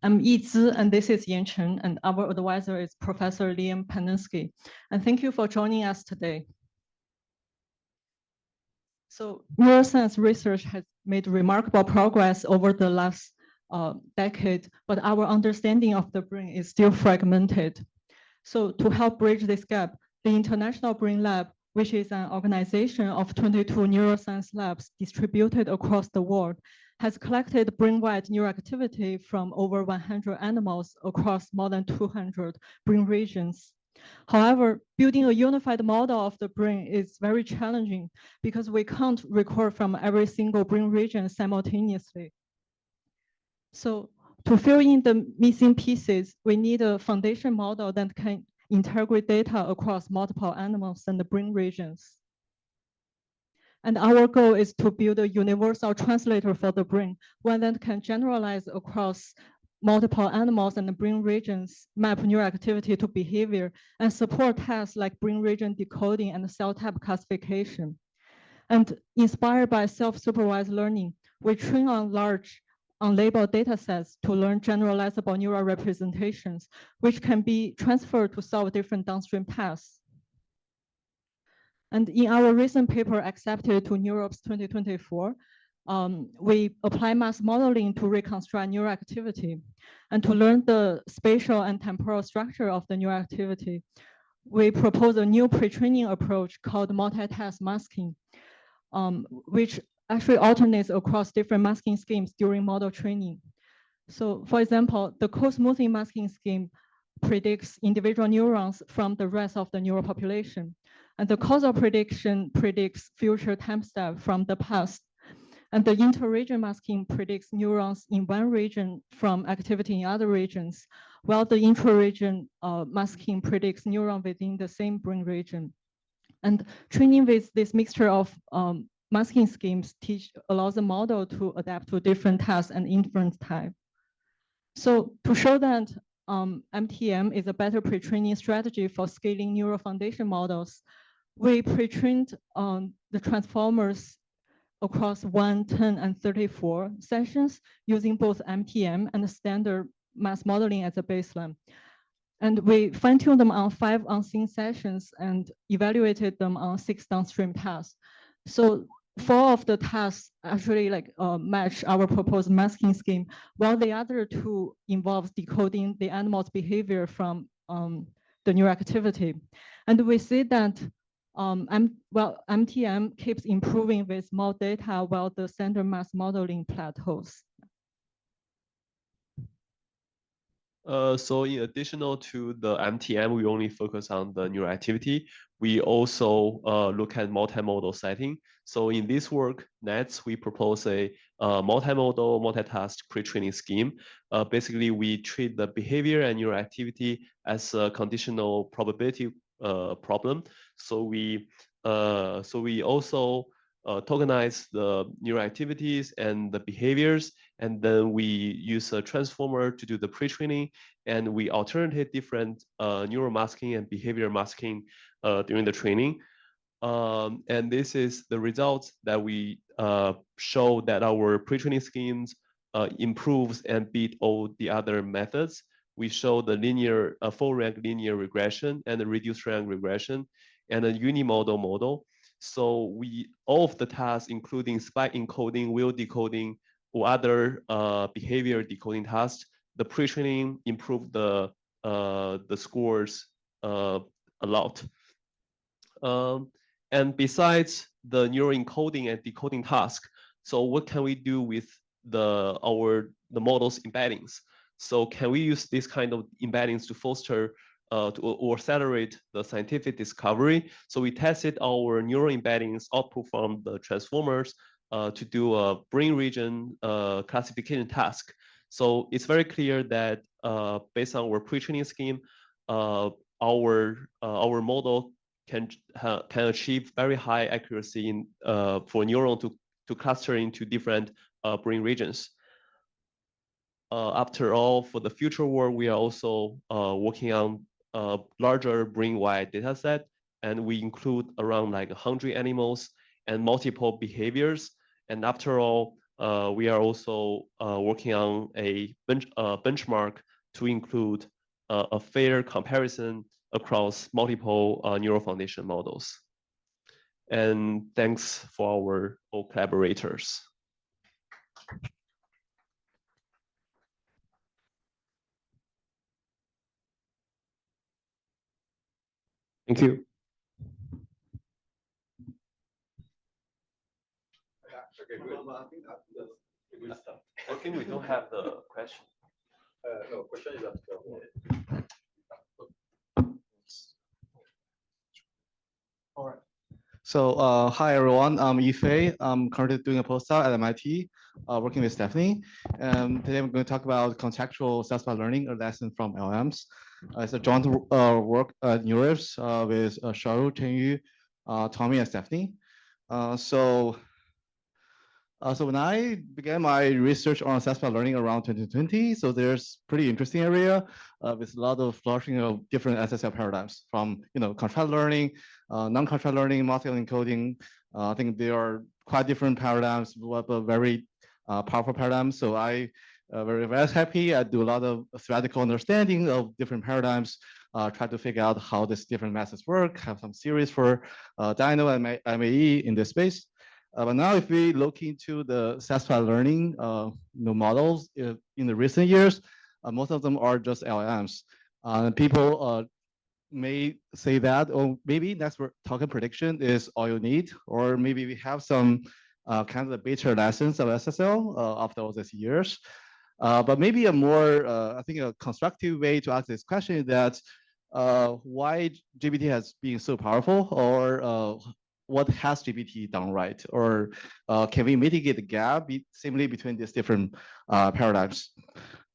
I'm Yi Zi, and this is Yan Chen, and our advisor is Professor Liam Paninsky. And thank you for joining us today. So neuroscience research has made remarkable progress over the last decade, but our understanding of the brain is still fragmented. So to help bridge this gap, the International Brain Lab, which is an organization of 22 neuroscience labs distributed across the world, has collected brain-wide neuroactivity from over 100 animals across more than 200 brain regions. However, building a unified model of the brain is very challenging because we can't record from every single brain region simultaneously. So to fill in the missing pieces, we need a foundation model that can integrate data across multiple animals and the brain regions. And our goal is to build a universal translator for the brain, one that can generalize across multiple animals and the brain regions, map neuroactivity to behavior, and support tasks like brain region decoding and cell type classification. And inspired by self-supervised learning, we train on large unlabeled data sets to learn generalizable neural representations, which can be transferred to solve different downstream tasks. And in our recent paper accepted to NeurOps 2024, we apply mass modeling to reconstruct neuroactivity. And to learn the spatial and temporal structure of the neuroactivity, we propose a new pre-training approach called multi-task masking, which actually alternates across different masking schemes during model training. So for example, the co-smoothing masking scheme predicts individual neurons from the rest of the neural population. And the causal prediction predicts future time step from the past. And the inter-region masking predicts neurons in one region from activity in other regions, while the intra-region masking predicts neurons within the same brain region. And training with this mixture of masking schemes allows the model to adapt to different tasks and inference type. So to show that MTM is a better pre-training strategy for scaling neural foundation models, we pre-trained the transformers across 1, 10, and 34 sessions using both MTM and standard mass modeling as a baseline. And we fine-tuned them on 5 unseen sessions and evaluated them on 6 downstream tasks. So 4 of the tasks actually match our proposed masking scheme, while the other 2 involves decoding the animal's behavior from the neuroactivity. And we see that MTM keeps improving with more data while the standard mass modeling plateaus. So in addition to the MTM, we only focus on the neuroactivity. We also look at multimodal setting. So in this work, NETS, we propose a multimodal, multitask pre-training scheme. Basically, we treat the behavior and neuroactivity as a conditional probability problem. So we also tokenize the neuroactivities and the behaviors, and then we use a transformer to do the pre-training, and we alternate different neural masking and behavior masking during the training. And this is the results that we show that our pre-training schemes improves and beat all the other methods. We show the linear, full rank linear regression and the reduced rank regression and a unimodal model. So all of the tasks, including spike encoding, wheel decoding, or other behavior decoding tasks, the pre-training improved the scores a lot. And besides the neural encoding and decoding task, so what can we do with the model's embeddings? So can we use this kind of embeddings to foster or accelerate the scientific discovery? So we tested our neural embeddings output from the transformers to do a brain region classification task. So it's very clear that based on our pre-training scheme, our model can achieve very high accuracy for neuron to cluster into different brain regions. After all, for the future work, we are also working on a larger brain-wide data set, and we include around 100 animals and multiple behaviors. And after all, we are also working on a benchmark to include a fair comparison across multiple neural foundation models. And thanks for our all collaborators. Thank you. Okay, good. Well, I think that's the good stuff. I think we don't have the question. No, question is after. All right. So hi everyone, I'm Yifei. I'm currently doing a postdoc at MIT, working with Stephanie. Today I'm going to talk about contextual SSL learning, a lesson from LLMs. It's a joint work at NeurIPS with Sharu, Chenyu, Tommy, and Stephanie. So when I began my research on SSL learning around 2020, so there's pretty interesting area with a lot of flourishing of different SSL paradigms from contract learning, non-contract learning, multi-level encoding. I think they are quite different paradigms, but very powerful paradigms. So I very happy. I do a lot of theoretical understanding of different paradigms, try to figure out how these different methods work, have some series for Dino and MAE in this space. But now if we look into the SSL learning models in the recent years, most of them are just LLMs. People may say that, or maybe network token prediction is all you need, or maybe we have some kind of the beta lessons of SSL after all these years. But maybe a more, I think a constructive way to ask this question is that why GPT has been so powerful, or what has GPT done right, or can we mitigate the gap simply between these different paradigms?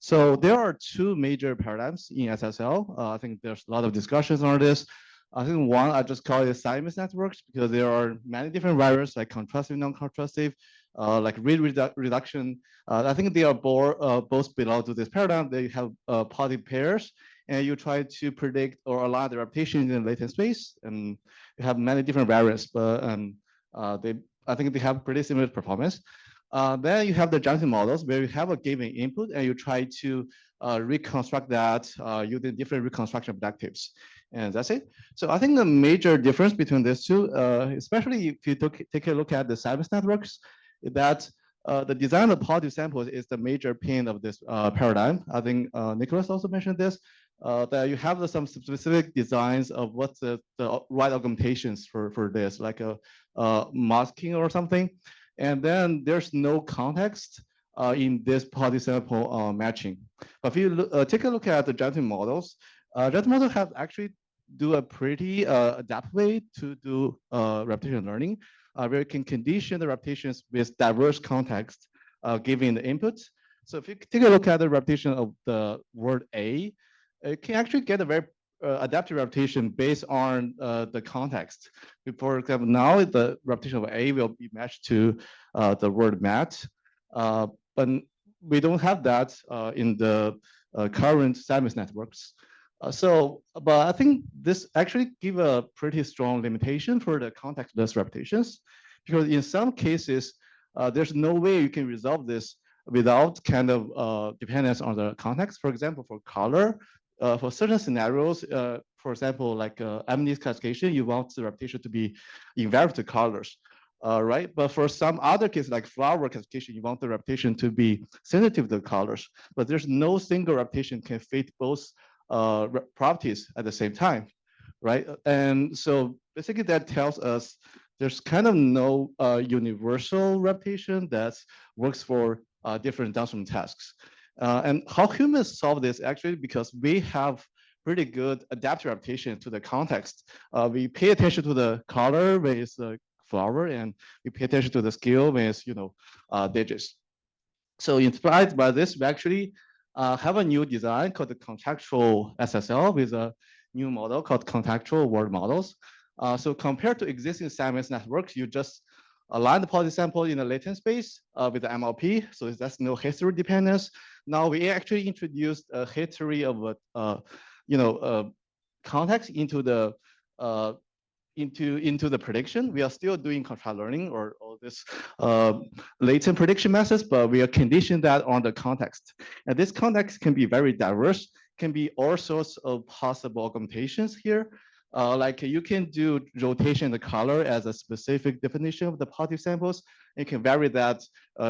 So there are two major paradigms in SSL. I think there's a lot of discussions on this. I think one, I just call it assignment networks, because there are many different variants like contrastive, non-contrastive, like read reduction. I think they are both belong to this paradigm. They have positive pairs, and you try to predict or align the reputation in latent space, and you have many different variants, but I think they have pretty similar performance. Then you have the Johnson models where you have a given input and you try to reconstruct that using different reconstruction objectives. And that's it. So I think the major difference between these two, especially if you take a look at the Cybers networks, is that the design of positive samples is the major pain of this paradigm. I think Nicholas also mentioned this, that you have some specific designs of what's the right augmentations for this, like a masking or something. And then there's no context in this positive sample matching. But if you take a look at the Johnson models, Johnson models have actually do a pretty adaptive way to do repetition learning, where you can condition the repetitions with diverse context given the inputs. So if you take a look at the repetition of the word A, it can actually get a very adaptive repetition based on the context. For example, now the repetition of A will be matched to the word mat, but we don't have that in the current Siemens networks. But I think this actually give a pretty strong limitation for the contextless repetitions, because in some cases, there's no way you can resolve this without kind of dependence on the context. For example, for color, for certain scenarios, for example, like amnesty classification, you want the repetition to be invariant to colors, right? But for some other cases, like flower classification, you want the repetition to be sensitive to colors. But there's no single repetition can fit both properties at the same time, right? And so basically that tells us there's kind of no universal repetition that works for different downstream tasks. And how humans solve this actually, because we have pretty good adaptive repetition to the context. We pay attention to the color when it's a flower, and we pay attention to the scale when it's digits. So inspired by this, we actually have a new design called the Contextual SSL with a new model called Contextual Word Models. So compared to existing Siemens networks, you just align the policy sample in a latent space with the MLP, so that's no history dependence. Now we actually introduced a history of context into the into the prediction. We are still doing contract learning or all this latent prediction methods, but we are conditioning that on the context. And this context can be very diverse, can be all sorts of possible augmentations here. Like you can do rotation in the color as a specific definition of the positive samples. You can vary that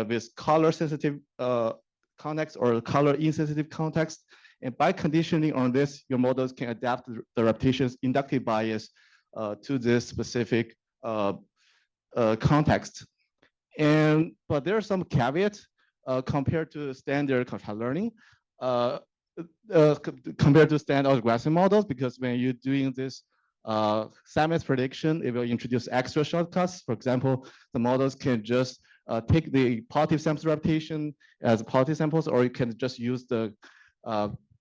with color sensitive context or color insensitive context. And by conditioning on this, your models can adapt the repetitions inductive bias to this specific context. But there are some caveats compared to standard contract learning, compared to standard regression models, because when you're doing this Simon's prediction, it will introduce extra shortcuts. For example, the models can just take the positive samples repetition as positive samples, or you can just use the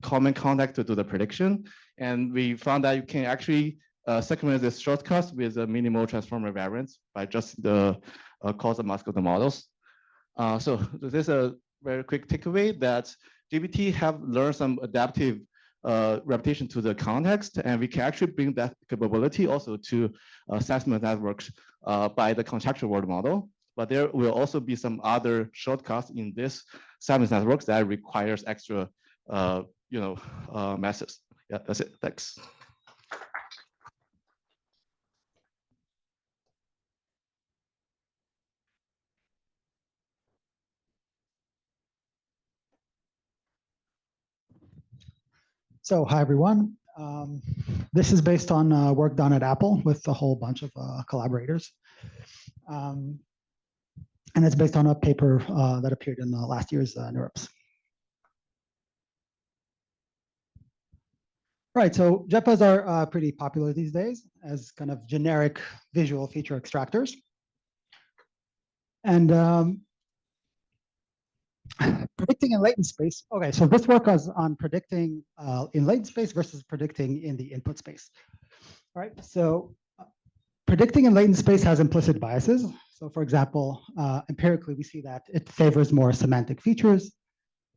common context to do the prediction. And we found that you can actually segment this shortcuts with a minimal transformer variance by just the causal mask of the models. So this is a very quick takeaway that GPT have learned some adaptive repetition to the context, and we can actually bring that capability also to assessment networks by the contextual world model. But there will also be some other shortcuts in this assessment networks that requires extra methods. Yeah, that's it. Thanks. So hi, everyone. This is based on work done at Apple with a whole bunch of collaborators. And it's based on a paper that appeared in last year's NeurIPS. Right, so JEPAs are pretty popular these days as kind of generic visual feature extractors. And predicting in latent space. Okay, so this work was on predicting in latent space versus predicting in the input space. All right, so predicting in latent space has implicit biases. So for example, empirically, we see that it favors more semantic features.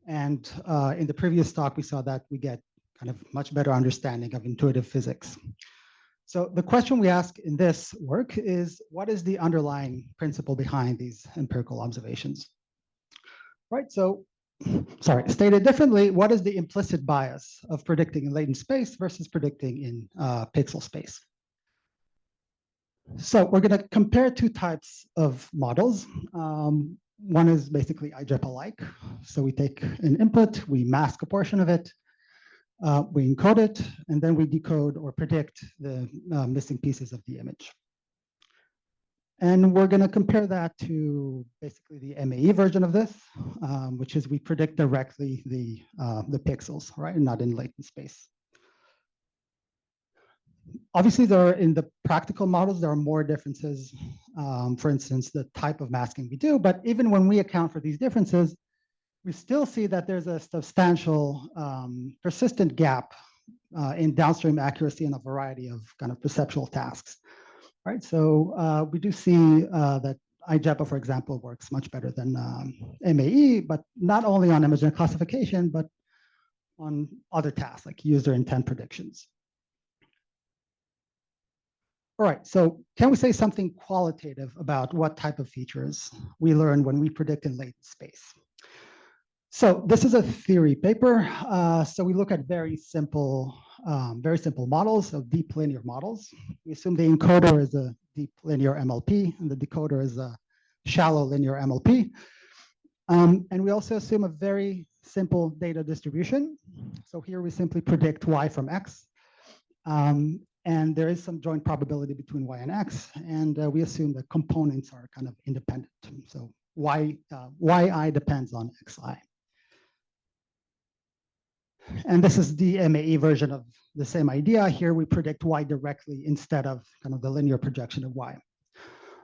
And in the previous talk, we saw that we get kind of much better understanding of intuitive physics. So the question we ask in this work is, what is the underlying principle behind these empirical observations? Right, so, sorry, stated differently, what is the implicit bias of predicting in latent space versus predicting in pixel space? So we're gonna compare two types of models. One is basically IJEPA-like. So we take an input, we mask a portion of it, we encode it, and then we decode or predict the missing pieces of the image. And we're going to compare that to basically the MAE version of this, which is we predict directly the pixels, right, and not in latent space. Obviously, in the practical models, there are more differences. For instance, the type of masking we do, but even when we account for these differences, we still see that there's a substantial persistent gap in downstream accuracy in a variety of kind of perceptual tasks, right? So we do see that IJEPA, for example, works much better than MAE, but not only on image classification, but on other tasks like user intent predictions. All right, so can we say something qualitative about what type of features we learn when we predict in latent space? So this is a theory paper. So we look at very simple models of deep linear models. We assume the encoder is a deep linear MLP and the decoder is a shallow linear MLP. And we also assume a very simple data distribution. So here we simply predict Y from X. And there is some joint probability between Y and X. And we assume that components are kind of independent. So YI depends on XI. And this is the MAE version of the same idea. Here we predict Y directly instead of kind of the linear projection of Y.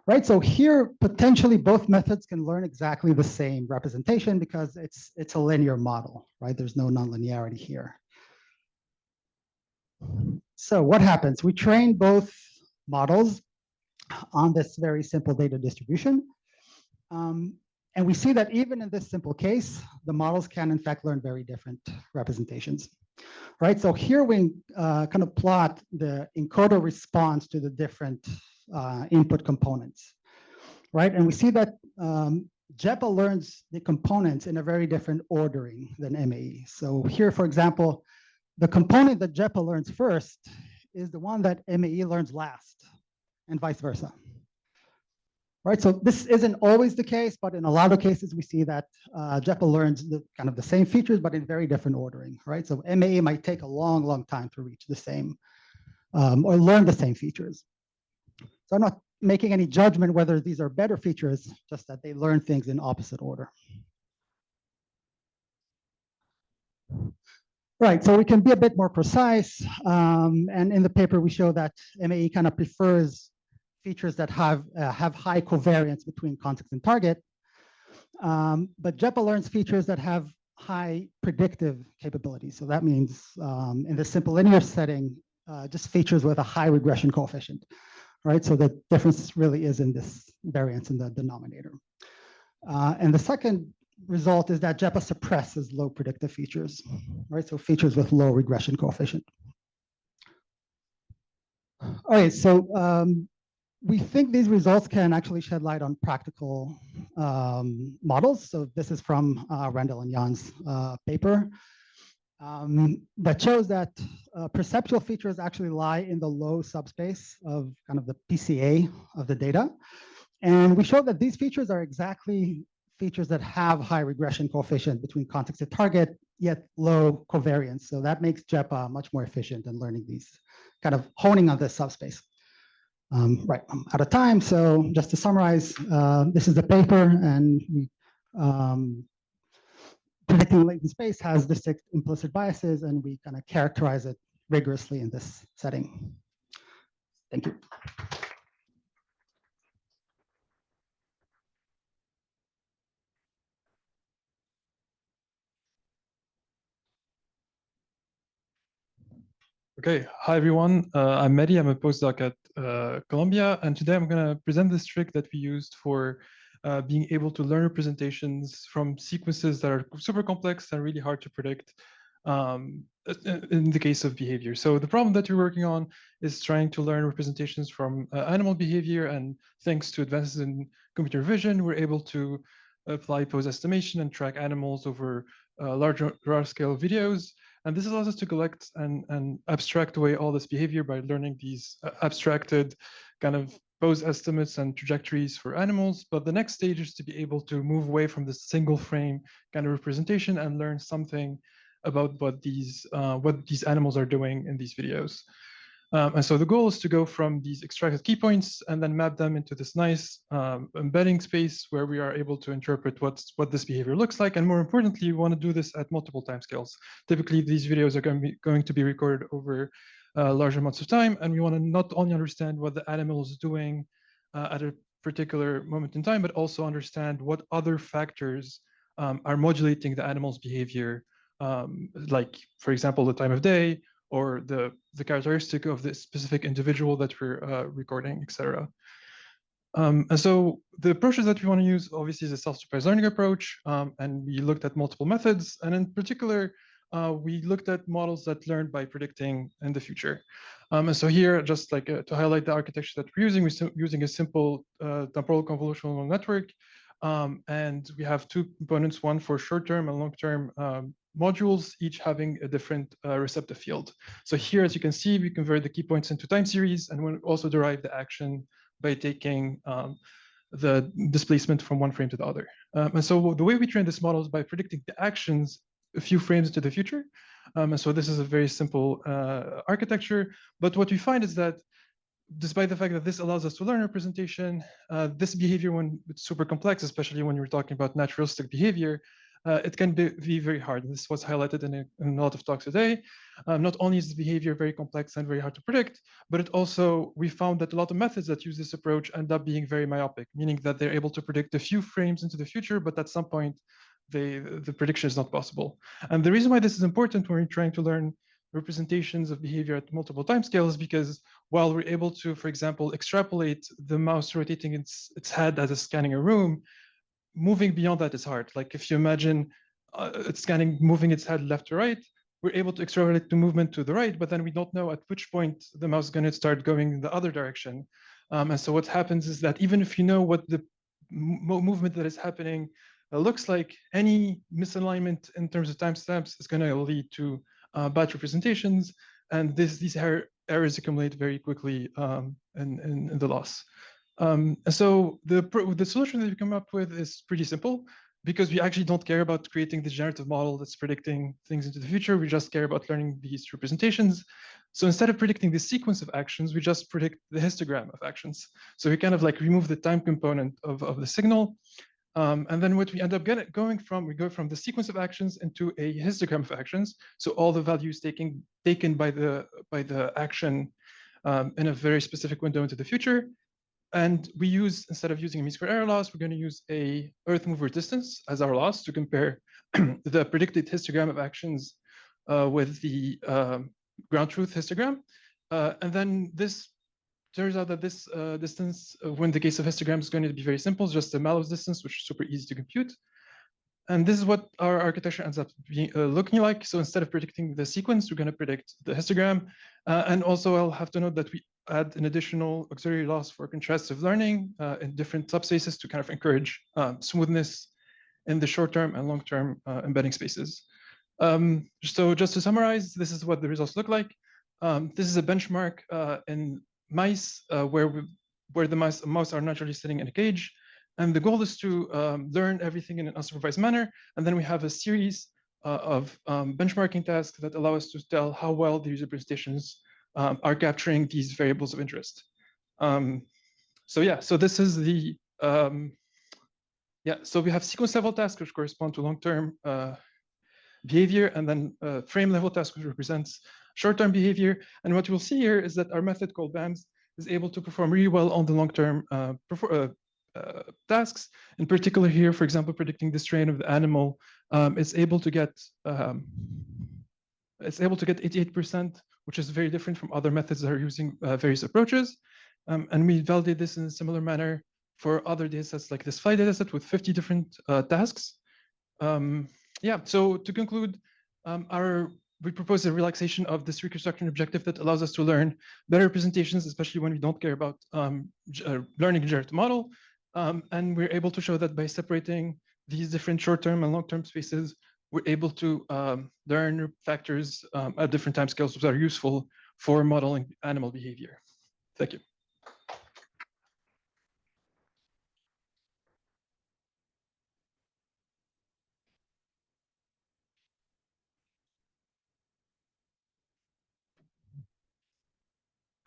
Right, so here potentially both methods can learn exactly the same representation because it's a linear model, right? There's no nonlinearity here. So what happens? We train both models on this very simple data distribution. And we see that even in this simple case, the models can in fact learn very different representations. right? So here we kind of plot the encoder response to the different input components, right? And we see that JEPA learns the components in a very different ordering than MAE. So here, for example, the component that JEPA learns first is the one that MAE learns last, and vice versa. Right, so this isn't always the case, but in a lot of cases we see that JEPA learns the kind of the same features, but in very different ordering, right? So MAE might take a long, long time to reach the same or learn the same features. So I'm not making any judgment whether these are better features, just that they learn things in opposite order. Right, so we can be a bit more precise. And in the paper, we show that MAE kind of prefers features that have high covariance between context and target. But JEPA learns features that have high predictive capabilities. So that means in the simple linear setting, just features with a high regression coefficient, right? So the difference really is in this variance in the denominator. And the second result is that JEPA suppresses low predictive features, right? So features with low regression coefficient. All right, so we think these results can actually shed light on practical models. So this is from Randall and Jan's paper that shows that perceptual features actually lie in the low subspace of kind of the PCA of the data. And we show that these features are exactly features that have high regression coefficient between context and target, yet low covariance. So that makes JEPA much more efficient in learning these, kind of honing on this subspace. Right, I'm out of time. So just to summarize, this is the paper, and we, predicting latent space has distinct implicit biases, and we kind of characterize it rigorously in this setting. Thank you. Okay, hi everyone. I'm Mehdi. I'm a postdoc at Columbia, and today I'm going to present this trick that we used for being able to learn representations from sequences that are super complex and really hard to predict in the case of behavior. So the problem that we're working on is trying to learn representations from animal behavior, and thanks to advances in computer vision, we're able to apply pose estimation and track animals over large scale videos. And this allows us to collect and abstract away all this behavior by learning these abstracted kind of pose estimates and trajectories for animals. But the next stage is to be able to move away from this single frame kind of representation and learn something about what these animals are doing in these videos. And so the goal is to go from these extracted key points and then map them into this nice embedding space where we are able to interpret what this behavior looks like. And more importantly, we want to do this at multiple timescales. Typically, these videos are going to be recorded over large amounts of time. And we want to not only understand what the animal is doing at a particular moment in time, but also understand what other factors are modulating the animal's behavior, like, for example, the time of day, or the characteristic of the specific individual that we're recording, etc. And so the approaches that we want to use obviously is a self-supervised learning approach, and we looked at multiple methods, and in particular, we looked at models that learn by predicting in the future. And so here, just like to highlight the architecture that we're using a simple temporal convolutional neural network, and we have two components, one for short-term and long-term modules, each having a different receptive field. So here, as you can see, we convert the key points into time series, and we also derive the action by taking the displacement from one frame to the other. And so the way we train this model is by predicting the actions a few frames into the future. And so this is a very simple architecture. But what we find is that despite the fact that this allows us to learn representation, this behavior, when it's super complex, especially when you're talking about naturalistic behavior, it can be very hard. And this was highlighted in a lot of talks today. Not only is the behavior very complex and very hard to predict, but it also, we found that a lot of methods that use this approach end up being very myopic, meaning that they're able to predict a few frames into the future, but at some point, the prediction is not possible. And the reason why this is important when we're trying to learn representations of behavior at multiple timescales, because while we're able to, for example, extrapolate the mouse rotating its head as it's scanning a room, moving beyond that is hard. Like if you imagine it's moving its head left to right, we're able to extrapolate the movement to the right, but then we don't know at which point the mouse is going to start going in the other direction. And so what happens is that even if you know what the movement that is happening looks like, any misalignment in terms of timestamps is going to lead to bad representations, and these errors accumulate very quickly in the loss. And so the solution that we come up with is pretty simple, because we actually don't care about creating the generative model that's predicting things into the future. We just care about learning these representations. So instead of predicting the sequence of actions, we just predict the histogram of actions. So we kind of like remove the time component of the signal. And then what we end up going from, we go from the sequence of actions into a histogram of actions. So all the values taken by the action in a very specific window into the future. And we use, instead of using a mean-square error loss, we're going to use a Earth mover distance as our loss to compare the predicted histogram of actions with the ground truth histogram. And then this turns out that this distance, when the case of histogram, is going to be very simple, it's just a malloc distance, which is super easy to compute. And this is what our architecture ends up looking like. So instead of predicting the sequence, we're going to predict the histogram. And also, I'll have to note that we add an additional auxiliary loss for contrastive learning in different subspaces to kind of encourage smoothness in the short-term and long-term embedding spaces. So just to summarize, this is what the results look like. This is a benchmark in mice where the mouse are naturally sitting in a cage. And the goal is to learn everything in an unsupervised manner. And then we have a series of benchmarking tasks that allow us to tell how well the user representations are capturing these variables of interest. So yeah, so this is the, so we have sequence level tasks, which correspond to long-term behavior, and then frame level tasks, which represents short-term behavior. And what we'll see here is that our method called BAMS is able to perform really well on the long-term tasks. In particular here, for example, predicting the strain of the animal, it's able to get 88%, which is very different from other methods that are using various approaches. And we validate this in a similar manner for other datasets like this flight dataset with 50 different tasks. Yeah, so to conclude, we propose a relaxation of this reconstruction objective that allows us to learn better representations, especially when we don't care about learning a generative model. And we're able to show that by separating these different short-term and long-term spaces, we're able to learn factors at different timescales that are useful for modeling animal behavior. Thank you.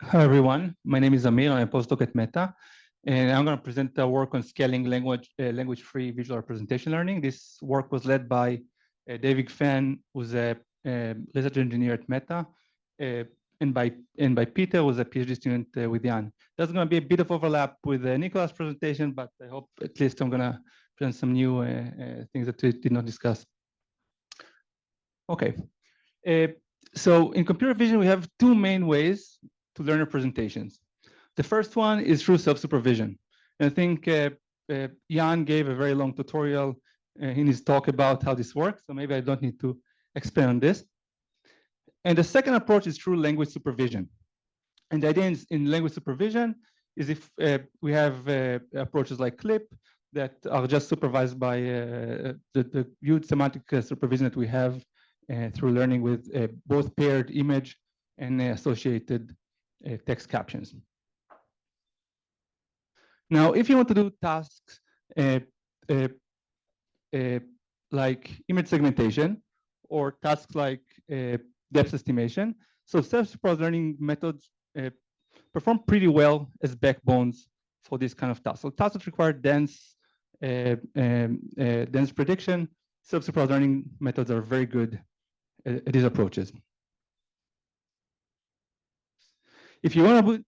Hi, everyone. My name is Amir. I'm a postdoc at Meta, and I'm going to present a work on scaling language-free visual representation learning. This work was led by David Fan, who's a research engineer at Meta, and by Peter, who's a PhD student with Jan. There's going to be a bit of overlap with Nicolas' presentation, but I hope at least I'm going to present some new things that we did not discuss. Okay. So in computer vision, we have two main ways to learn representations. The first one is through self-supervision. And I think Jan gave a very long tutorial in his talk about how this works, so maybe I don't need to expand on this. And the second approach is through language supervision. And the idea in language supervision is if we have approaches like CLIP that are just supervised by the viewed semantic supervision that we have through learning with both paired image and associated text captions. Now, if you want to do tasks like image segmentation or tasks like depth estimation, so self-supervised learning methods perform pretty well as backbones for this kind of tasks. So tasks that require dense prediction, self-supervised learning methods are very good at these approaches. If you want to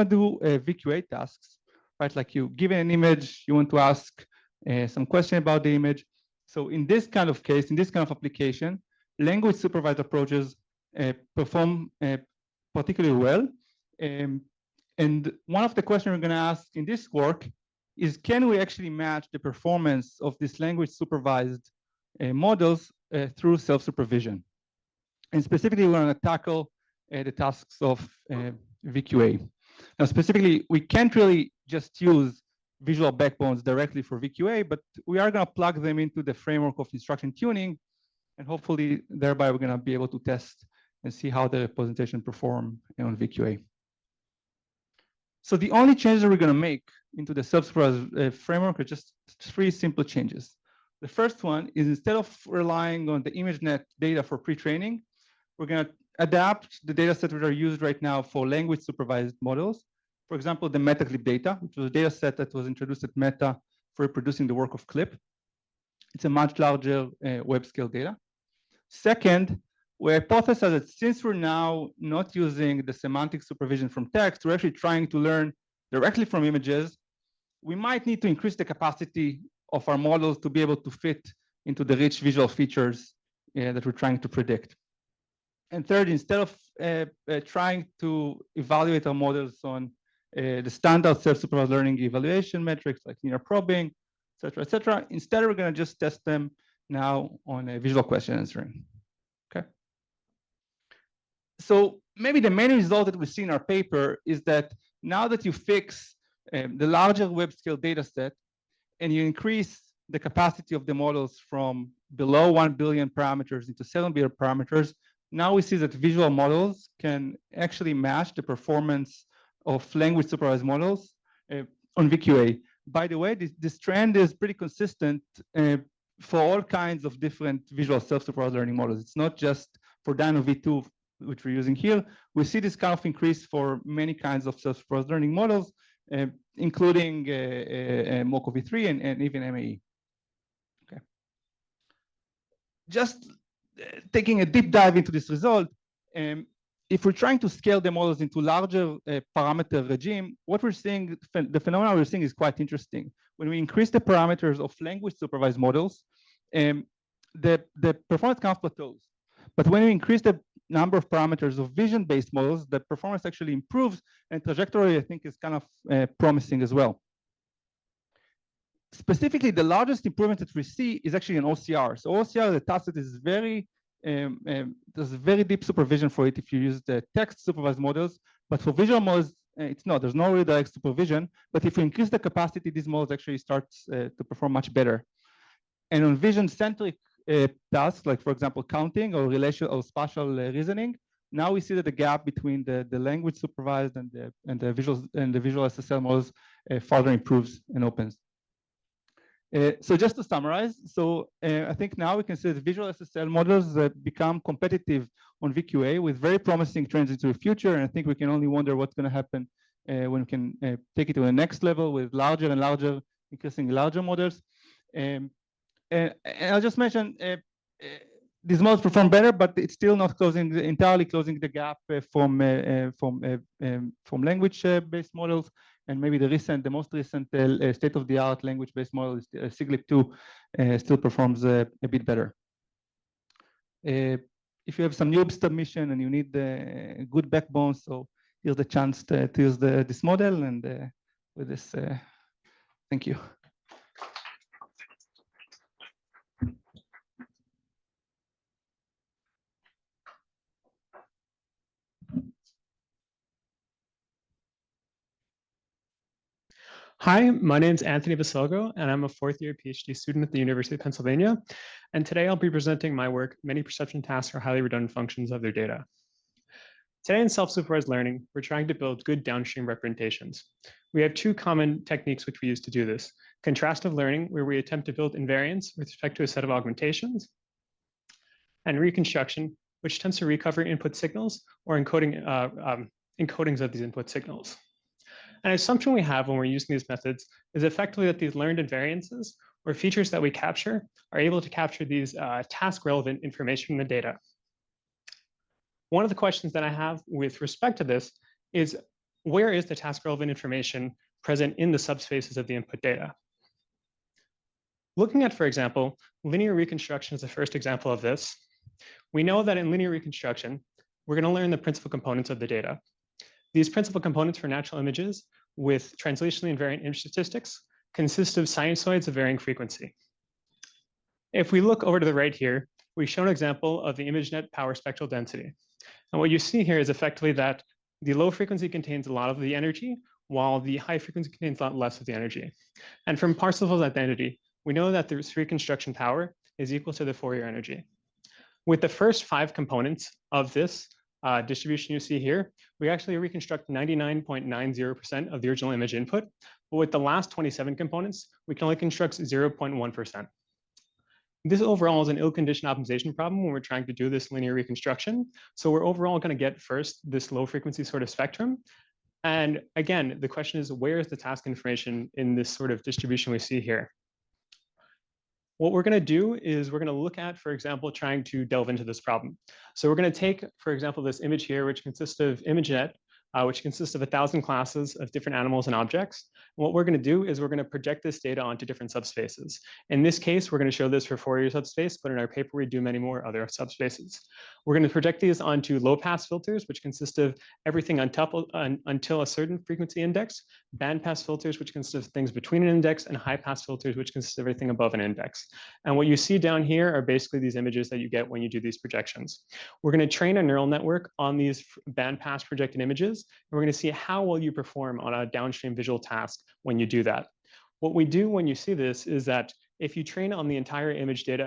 do VQA tasks, right? Like you given an image, you want to ask some question about the image. So in this kind of case, in this kind of application, language supervised approaches perform particularly well. And one of the questions we're going to ask in this work is, can we actually match the performance of this language supervised models through self-supervision? And specifically, we're going to tackle the tasks of VQA. Now, specifically, we can't really just use visual backbones directly for VQA, but we are going to plug them into the framework of instruction tuning, and hopefully, thereby, we're going to be able to test and see how the representation perform on VQA. So the only changes we're going to make into the self-supervised framework are just 3 simple changes. The first one is, instead of relying on the ImageNet data for pre-training, we're going to adapt the data set that are used right now for language supervised models. For example, the MetaClip data, which was a data set that was introduced at Meta for reproducing the work of Clip. It's a much larger web scale data. Second, we hypothesize that since we're now not using the semantic supervision from text, we're actually trying to learn directly from images, we might need to increase the capacity of our models to be able to fit into the rich visual features that we're trying to predict. And third, instead of trying to evaluate our models on the standard self-supervised learning evaluation metrics like linear probing, et cetera, instead we're going to just test them now on a visual question answering. Okay. So maybe the main result that we see in our paper is that now that you fix the larger web scale data set and you increase the capacity of the models from below 1 billion parameters into 7 billion parameters, now we see that visual models can actually match the performance of language supervised models on VQA. By the way, this trend is pretty consistent for all kinds of different visual self-supervised learning models. It's not just for Dino V2, which we're using here. We see this kind of increase for many kinds of self-supervised learning models, including Moco V3 and even MAE. Okay. Just taking a deep dive into this result, if we're trying to scale the models into larger parameter regime, what we're seeing, the phenomenon we're seeing is quite interesting. When we increase the parameters of language supervised models, the performance kind of plateaus. But when we increase the number of parameters of vision-based models, the performance actually improves, and trajectory, I think, is kind of promising as well. Specifically, the largest improvement that we see is actually in OCR. So OCR, the task that is very, there's very deep supervision for it if you use the text supervised models, but for visual models, it's not, there's no redirect supervision, but if we increase the capacity, these models actually start to perform much better. And on vision-centric tasks, like for example, counting or relational or spatial reasoning, now we see that the gap between the language supervised and the visual SSL models further improves and opens. So just to summarize, so I think now we can say that visual SSL models become competitive on VQA with very promising trends into the future. And I think we can only wonder what's going to happen when we can take it to the next level with larger and larger, increasingly larger models. And I'll just mention these models perform better, but it's still not entirely closing the gap from language-based models. And maybe the most recent state-of-the-art language-based model is SIGLIP2 still performs a bit better. If you have some new submission and you need a good backbone, so here's the chance to use this model. And with this, thank you. Hi, my name is Anthony Basilgo, and I'm a fourth-year PhD student at the University of Pennsylvania. And today I'll be presenting my work, Many Perception Tasks are Highly Redundant Functions of Their Data. Today in self-supervised learning, we're trying to build good downstream representations. We have two common techniques which we use to do this. Contrastive learning, where we attempt to build invariance with respect to a set of augmentations. And reconstruction, which tends to recover input signals or encodings of these input signals. An assumption we have when we're using these methods is effectively that these learned invariances or features that we capture are able to capture these task-relevant information from the data. One of the questions that I have with respect to this is, where is the task-relevant information present in the subspaces of the input data? Looking at, for example, linear reconstruction is the first example of this. We know that in linear reconstruction, we're going to learn the principal components of the data. These principal components for natural images with translationally invariant image statistics consist of sinusoids of varying frequency. If we look over to the right here, we show an example of the ImageNet power spectral density. And what you see here is effectively that the low frequency contains a lot of the energy, while the high frequency contains a lot less of the energy. And from Parsifal's identity, we know that the reconstruction power is equal to the Fourier energy. With the first 5 components of this distribution you see here, we actually reconstruct 99.90% of the original image input. But with the last 27 components, we can only construct 0.1%. This overall is an ill-conditioned optimization problem when we're trying to do this linear reconstruction. So we're overall going to get first this low frequency sort of spectrum. And again, the question is, where is the task information in this sort of distribution we see here? What we're going to do is we're going to look at, for example, trying to delve into this problem. So we're going to take, for example, this image here, which consists of ImageNet, which consists of 1,000 classes of different animals and objects. And what we're going to do is we're going to project this data onto different subspaces. In this case, we're going to show this for Fourier subspace, but in our paper, we do many more other subspaces. We're going to project these onto low-pass filters, which consist of everything until a certain frequency index, bandpass filters, which consist of things between an index, and high-pass filters, which consist of everything above an index. And what you see down here are basically these images that you get when you do these projections. We're going to train a neural network on these bandpass projected images, and we're going to see how well you perform on a downstream visual task when you do that. What we do when you see this is that if you train on the entire image data,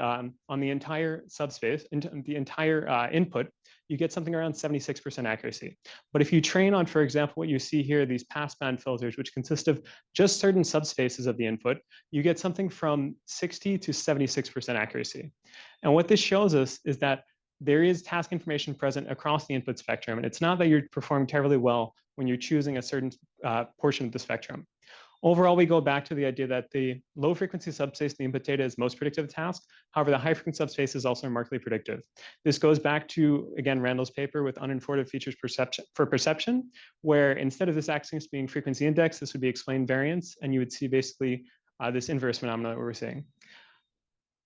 on the entire subspace, the entire input, you get something around 76% accuracy. But if you train on, for example, what you see here, these passband filters, which consist of just certain subspaces of the input, you get something from 60 to 76% accuracy. And what this shows us is that there is task information present across the input spectrum. And it's not that you're performing terribly well when you're choosing a certain portion of the spectrum. Overall, we go back to the idea that the low frequency subspace, the input data, is most predictive of the task. However, the high frequency subspace is also remarkably predictive. This goes back to, again, Randall's paper with uninformative features for perception, where instead of this axis being frequency index, this would be explained variance, and you would see basically this inverse phenomenon that we're seeing.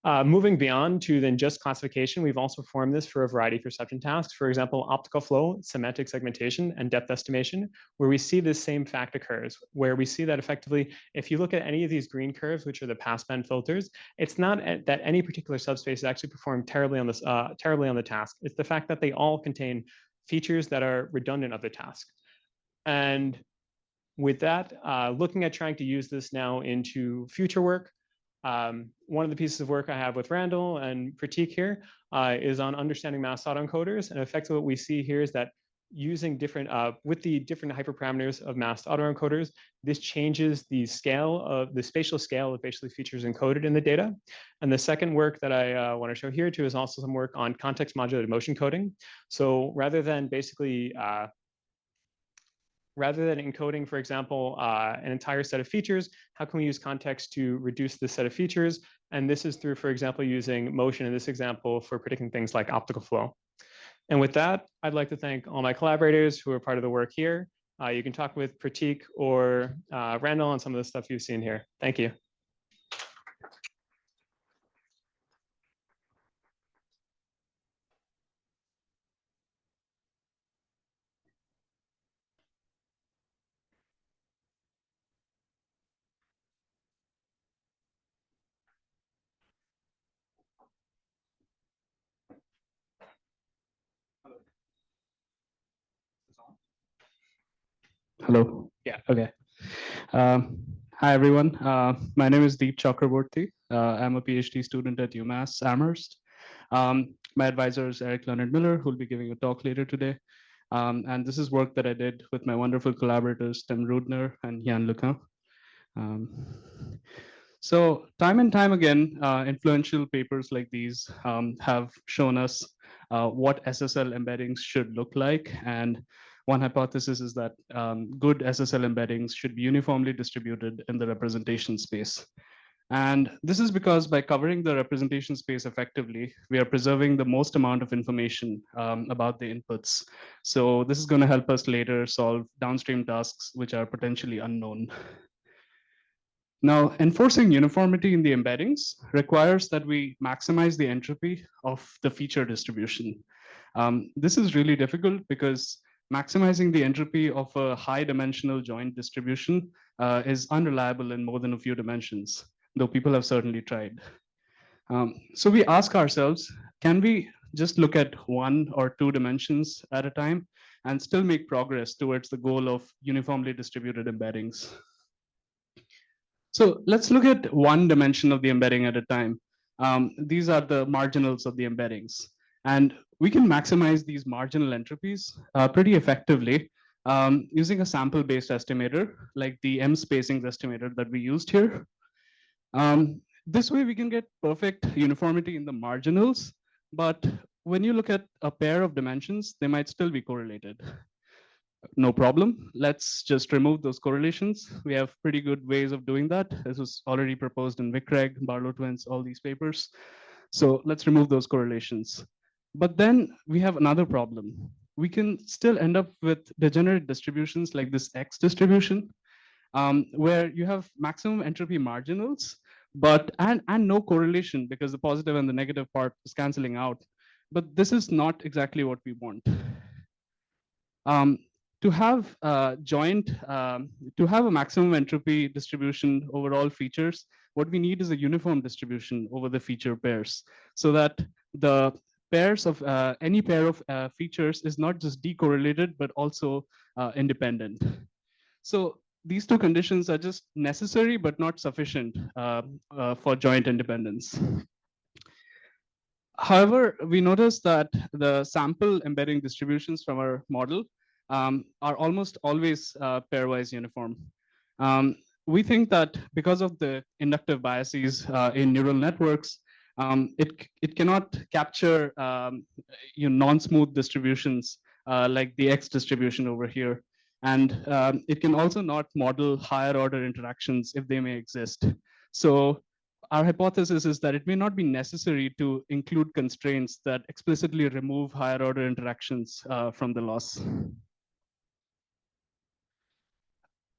Moving beyond to then just classification, we've also performed this for a variety of perception tasks. For example, optical flow, semantic segmentation, and depth estimation, where we see this same fact occurs, where we see that effectively, if you look at any of these green curves, which are the passband filters, it's not that any particular subspace actually performed terribly on the task. It's the fact that they all contain features that are redundant of the task. And with that, looking at trying to use this now into future work, one of the pieces of work I have with Randall and Pratik here is on understanding masked autoencoders. And effectively what we see here is that using different, with the different hyperparameters of masked autoencoders, this changes the scale of the spatial scale of basically features encoded in the data. And the second work that I want to show here too is also some work on context modulated motion coding. So rather than basically rather than encoding, for example, an entire set of features, how can we use context to reduce this set of features? And this is through, for example, using motion in this example for predicting things like optical flow. And with that, I'd like to thank all my collaborators who are part of the work here. You can talk with Pratik or Randall on some of the stuff you've seen here. Thank you. Hello. Yeah. Okay. Hi, everyone. My name is Deep Chakraborty. I'm a PhD student at UMass Amherst. My advisor is Eric Leonard Miller, who will be giving a talk later today. And this is work that I did with my wonderful collaborators, Tim Rudner and Jan Lequin. So time and time again, influential papers like these have shown us what SSL embeddings should look like. And one hypothesis is that good SSL embeddings should be uniformly distributed in the representation space. And this is because by covering the representation space effectively, we are preserving the most amount of information about the inputs. So this is going to help us later solve downstream tasks which are potentially unknown. Now, enforcing uniformity in the embeddings requires that we maximize the entropy of the feature distribution. This is really difficult because maximizing the entropy of a high dimensional joint distribution is unreliable in more than a few dimensions, though people have certainly tried. So we ask ourselves, can we just look at 1 or 2 dimensions at a time and still make progress towards the goal of uniformly distributed embeddings? So let's look at 1 dimension of the embedding at a time. These are the marginals of the embeddings. And we can maximize these marginal entropies pretty effectively using a sample-based estimator, like the M spacings estimator that we used here. This way we can get perfect uniformity in the marginals, but when you look at a pair of dimensions, they might still be correlated. No problem. Let's just remove those correlations. We have pretty good ways of doing that. This was already proposed in VicReg, Barlow twins, all these papers. So let's remove those correlations. But then we have another problem. We can still end up with degenerate distributions like this X distribution, where you have maximum entropy marginals, but and no correlation because the positive and the negative part is canceling out. But this is not exactly what we want. To have to have a maximum entropy distribution over all features, what we need is a uniform distribution over the feature pairs, so that the pairs of any pair of features is not just decorrelated, but also independent. So these 2 conditions are just necessary, but not sufficient for joint independence. However, we noticed that the sample embedding distributions from our model are almost always pairwise uniform. We think that because of the inductive biases in neural networks, it cannot capture non-smooth distributions like the X distribution over here. And it can also not model higher order interactions if they may exist. So our hypothesis is that it may not be necessary to include constraints that explicitly remove higher order interactions from the loss.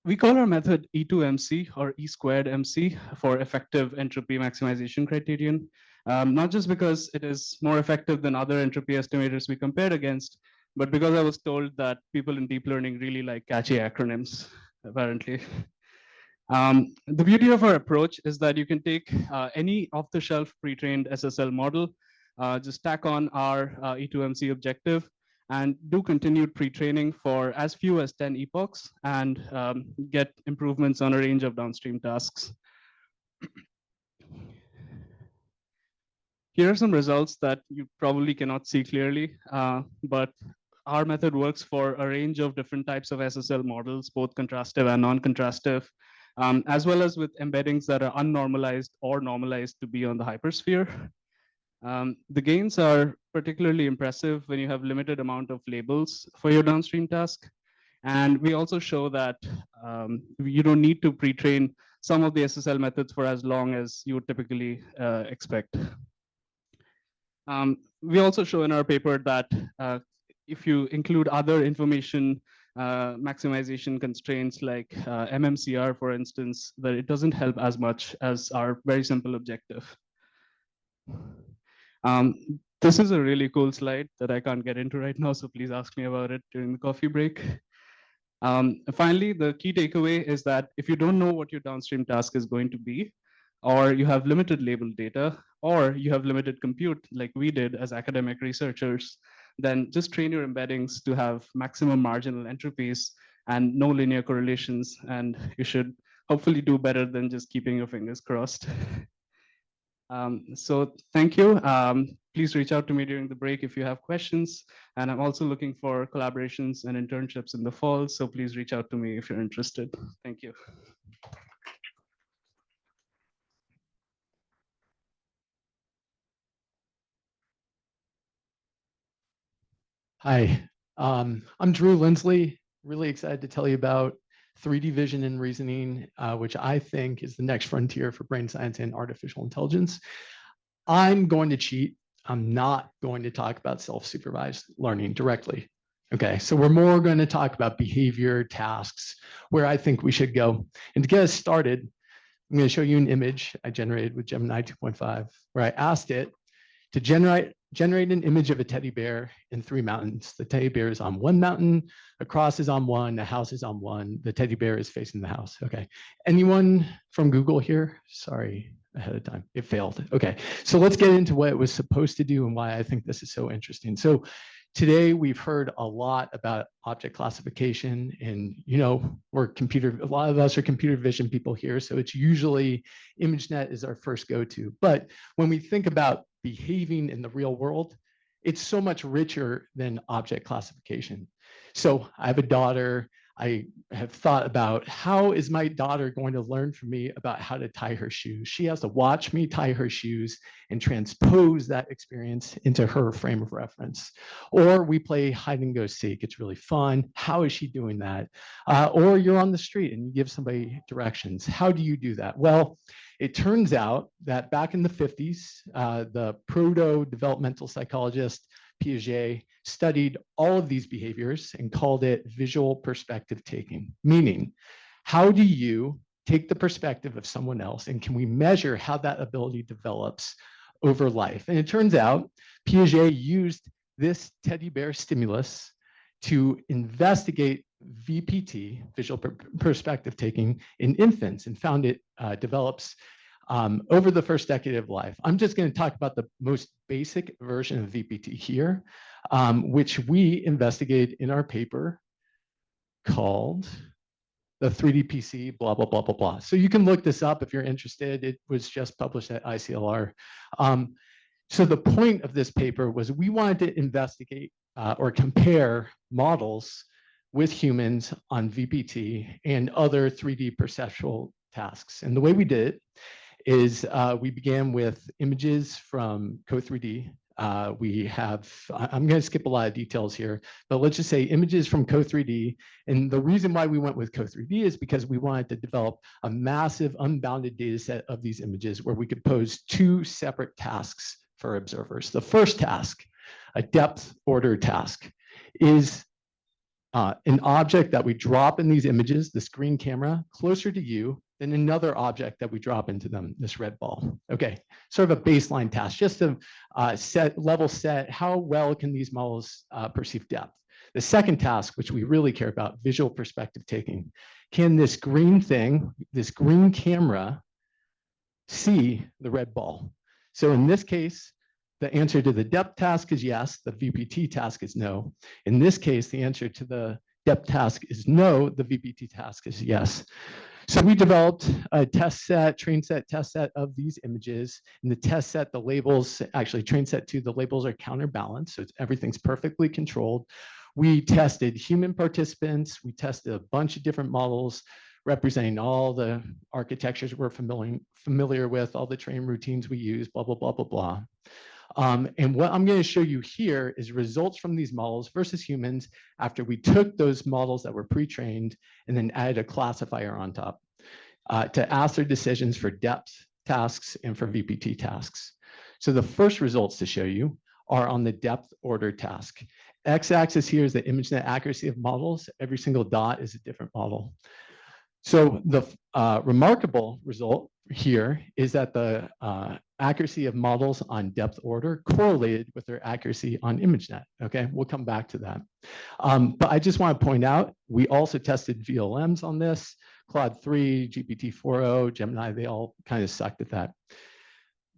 We call our method E2MC or E squared MC for effective entropy maximization criterion, not just because it is more effective than other entropy estimators we compared against, but because I was told that people in deep learning really like catchy acronyms, apparently. The beauty of our approach is that you can take any off-the-shelf pre-trained SSL model, just tack on our E2MC objective, and do continued pre-training for as few as 10 epochs and get improvements on a range of downstream tasks. Here are some results that you probably cannot see clearly, but our method works for a range of different types of SSL models, both contrastive and non-contrastive, as well as with embeddings that are unnormalized or normalized to be on the hypersphere. The gains are particularly impressive when you have limited amount of labels for your downstream task. And we also show that you don't need to pre-train some of the SSL methods for as long as you would typically expect. We also show in our paper that if you include other information maximization constraints like MMCR, for instance, that it doesn't help as much as our very simple objective. This is a really cool slide that I can't get into right now, so please ask me about it during the coffee break. Finally, the key takeaway is that if you don't know what your downstream task is going to be, or you have limited label data, or you have limited compute like we did as academic researchers, then just train your embeddings to have maximum marginal entropies and no linear correlations, and you should hopefully do better than just keeping your fingers crossed. So thank you. Please reach out to me during the break if you have questions. And I'm also looking for collaborations and internships in the fall, so please reach out to me if you're interested. Thank you. Hi, I'm Drew Lindsley. Really excited to tell you about 3D vision and reasoning, which I think is the next frontier for brain science and artificial intelligence. I'm going to cheat. I'm not going to talk about self-supervised learning directly. Okay, so we're more going to talk about behavior, tasks, where I think we should go. And to get us started, I'm going to show you an image I generated with Gemini 2.5, where I asked it to generate an image of a teddy bear in 3 mountains. The teddy bear is on one mountain, a cross is on one, the house is on one, the teddy bear is facing the house. Okay, anyone from Google here? Sorry, ahead of time. It failed. Okay, so let's get into what it was supposed to do and why I think this is so interesting. So today we've heard a lot about object classification, and a lot of us are computer vision people here, so it's usually ImageNet is our first go-to. But when we think about behaving in the real world, it's so much richer than object classification. So I have a daughter. I have thought about how is my daughter going to learn from me about how to tie her shoes. She has to watch me tie her shoes and transpose that experience into her frame of reference. Or we play hide and go seek. It's really fun. How is she doing that? Or you're on the street and you give somebody directions. How do you do that? Well, it turns out that back in the 50s, the proto-developmental psychologist Piaget studied all of these behaviors and called it visual perspective taking, meaning how do you take the perspective of someone else and can we measure how that ability develops over life? And it turns out Piaget used this teddy bear stimulus to investigate VPT, visual perspective taking, in infants and found it develops over the first decade of life. I'm just going to talk about the most basic version of VPT here, which we investigated in our paper called the 3D PC, blah, blah, blah, blah, blah. So you can look this up if you're interested. It was just published at ICLR. So the point of this paper was we wanted to investigate or compare models with humans on VPT and other 3D perceptual tasks. And the way we did it is we began with images from Co3D. I'm going to skip a lot of details here, but let's just say images from Co3D. And the reason why we went with Co3D is because we wanted to develop a massive unbounded data set of these images where we could pose two separate tasks for observers. The first task, a depth order task, is an object that we drop in these images, this green camera, closer to you than another object that we drop into them, this red ball. Okay, sort of a baseline task, just to level set how well can these models perceive depth. The second task, which we really care about, visual perspective taking. Can this green thing, this green camera, see the red ball? So in this case, the answer to the depth task is yes, the VPT task is no. In this case, the answer to the depth task is no, the VPT task is yes. So we developed a test set, train set, test set of these images. In the test set, the labels, actually train set 2, the labels are counterbalanced, so everything's perfectly controlled. We tested human participants. We tested a bunch of different models representing all the architectures we're familiar with, all the training routines we use, blah, blah, blah, blah, blah. And what I'm going to show you here is results from these models versus humans after we took those models that were pre-trained and then added a classifier on top to ask their decisions for depth tasks and for VPT tasks. So the first results to show you are on the depth order task. X-axis here is the ImageNet accuracy of models. Every single dot is a different model. So the remarkable result here is that the accuracy of models on depth order correlated with their accuracy on ImageNet. Okay, we'll come back to that. But I just want to point out, we also tested VLMs on this. Claude 3, GPT-4o, Gemini, they all kind of sucked at that.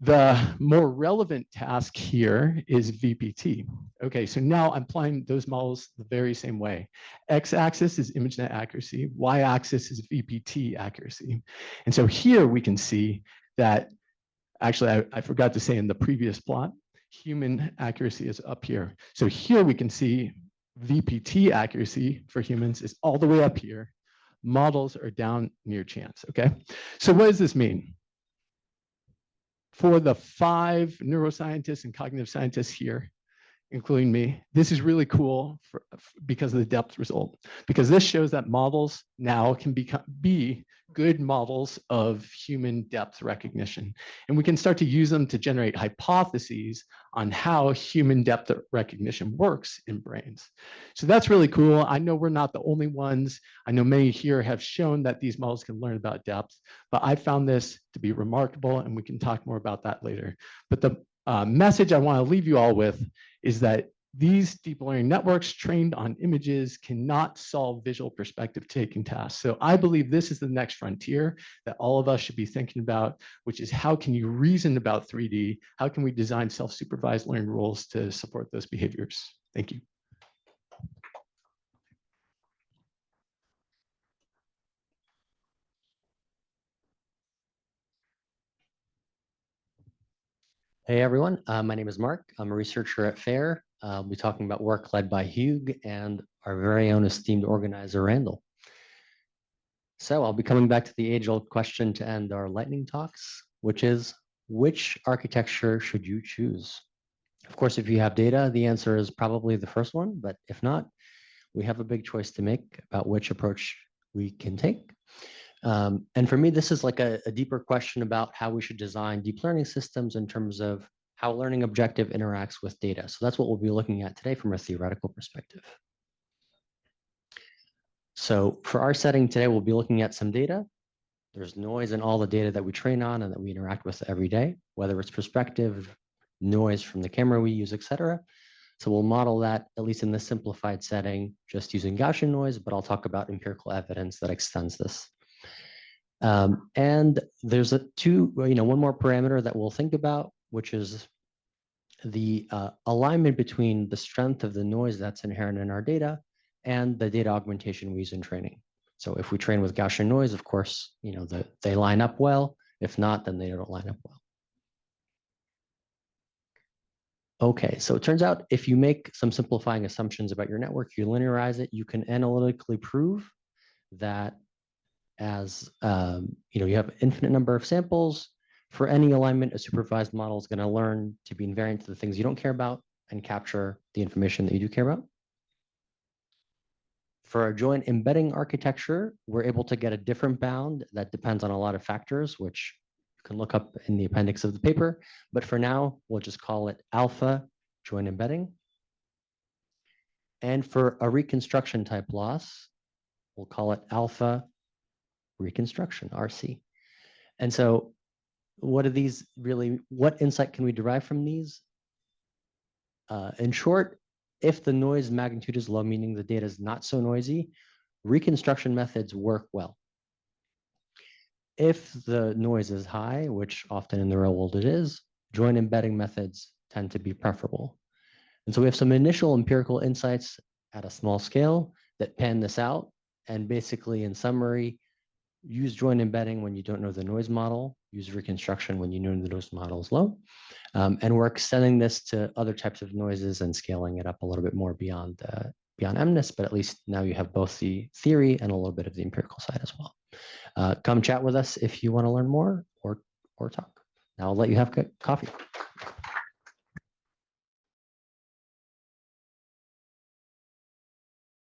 The more relevant task here is VPT. Okay, so now I'm applying those models the very same way. X-axis is ImageNet accuracy, Y-axis is VPT accuracy. And so here we can see that, actually I forgot to say in the previous plot, human accuracy is up here. So here we can see VPT accuracy for humans is all the way up here. Models are down near chance, okay? So what does this mean? For the 5 neuroscientists and cognitive scientists here, including me, this is really cool because of the depth result, because this shows that models now can be good models of human depth recognition. And we can start to use them to generate hypotheses on how human depth recognition works in brains. So that's really cool. I know we're not the only ones. I know many here have shown that these models can learn about depth, but I found this to be remarkable, and we can talk more about that later. But the message I want to leave you all with is that these deep learning networks trained on images cannot solve visual perspective taking tasks. So I believe this is the next frontier that all of us should be thinking about, which is how can you reason about 3D? How can we design self-supervised learning rules to support those behaviors? Thank you. Hey everyone, my name is Mark. I'm a researcher at FAIR. I'll be talking about work led by Hugh and our very own esteemed organizer, Randall. So I'll be coming back to the age-old question to end our lightning talks, which is, which architecture should you choose? Of course, if you have data, the answer is probably the first one, but if not, we have a big choice to make about which approach we can take. And for me, this is like a deeper question about how we should design deep learning systems in terms of how learning objective interacts with data. So that's what we'll be looking at today from a theoretical perspective. So for our setting today, we'll be looking at some data. There's noise in all the data that we train on and that we interact with every day, whether it's perspective, noise from the camera we use, et cetera. So we'll model that, at least in this simplified setting, just using Gaussian noise, but I'll talk about empirical evidence that extends this. And there's one more parameter that we'll think about, which is the alignment between the strength of the noise that's inherent in our data and the data augmentation we use in training. So if we train with Gaussian noise, of course, they line up well. If not, then they don't line up well. Okay, so it turns out if you make some simplifying assumptions about your network, you linearize it, you can analytically prove that as you have an infinite number of samples. For any alignment, a supervised model is going to learn to be invariant to the things you don't care about and capture the information that you do care about. For our joint embedding architecture, we're able to get a different bound that depends on a lot of factors, which you can look up in the appendix of the paper. But for now, we'll just call it alpha joint embedding. And for a reconstruction type loss, we'll call it alpha reconstruction, RC. And so what are these really, what insight can we derive from these? In short, if the noise magnitude is low, meaning the data is not so noisy, reconstruction methods work well. If the noise is high, which often in the real world it is, joint embedding methods tend to be preferable. And so we have some initial empirical insights at a small scale that pan this out. And basically, in summary, use joint embedding when you don't know the noise model, use reconstruction when you know the noise model is low. And we're extending this to other types of noises and scaling it up a little bit more beyond MNIST, but at least now you have both the theory and a little bit of the empirical side as well. Come chat with us if you want to learn more or talk. Now I'll let you have coffee.